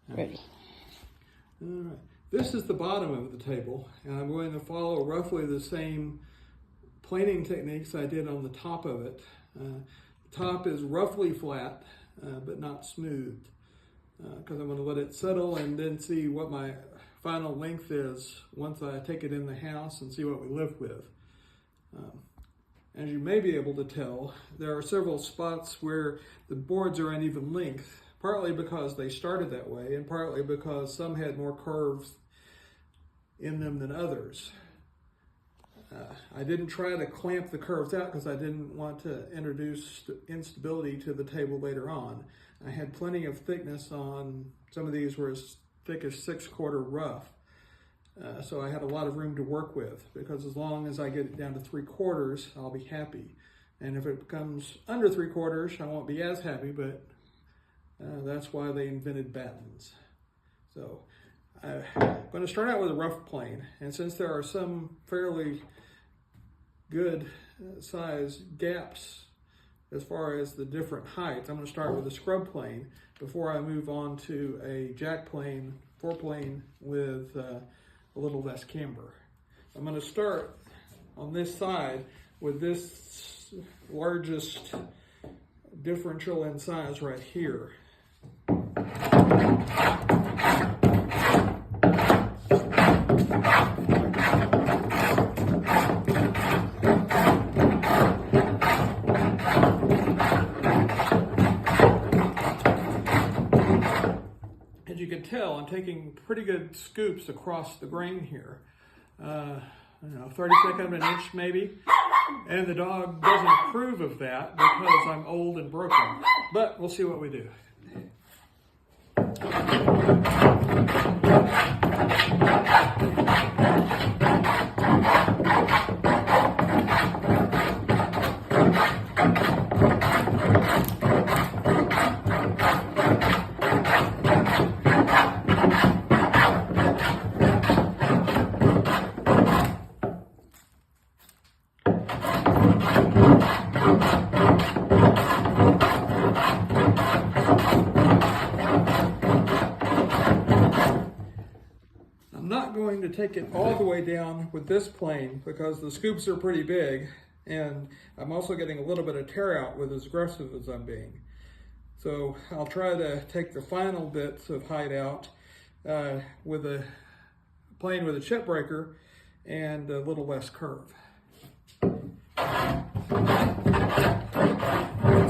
Ready. All right. This is the bottom of the table, and I'm going to follow roughly the same planing techniques I did on the top of it. The top is roughly flat, but not smooth, because I'm going to let it settle and then see what my final length is once I take it in the house and see what we live with. As you may be able to tell, there are several spots where the boards are uneven length, partly because they started that way and partly because some had more curves in them than others. I didn't try to clamp the curves out because I didn't want to introduce instability to the table later on. I had plenty of thickness on, some of these were as thick as 6/4 rough. So I had a lot of room to work with, because as long as I get it down to 3/4, I'll be happy. And if it becomes under 3/4, I won't be as happy, but that's why they invented battens. So I'm going to start out with a rough plane. And since there are some fairly good size gaps as far as the different heights, I'm going to start with a scrub plane before I move on to a jack plane, 4-plane with a little less camber. I'm going to start on this side with this largest differential in size right here. As you can tell, I'm taking pretty good scoops across the grain here. I don't know, 32nd of an inch maybe. And the dog doesn't approve of that because I'm old and broken. But we'll see what we do. I'm not going to take it all the way down with this plane because the scoops are pretty big, and I'm also getting a little bit of tear out with as aggressive as I'm being. So I'll try to take the final bits of height out with a plane with a chip breaker and a little less curve.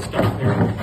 Stop there.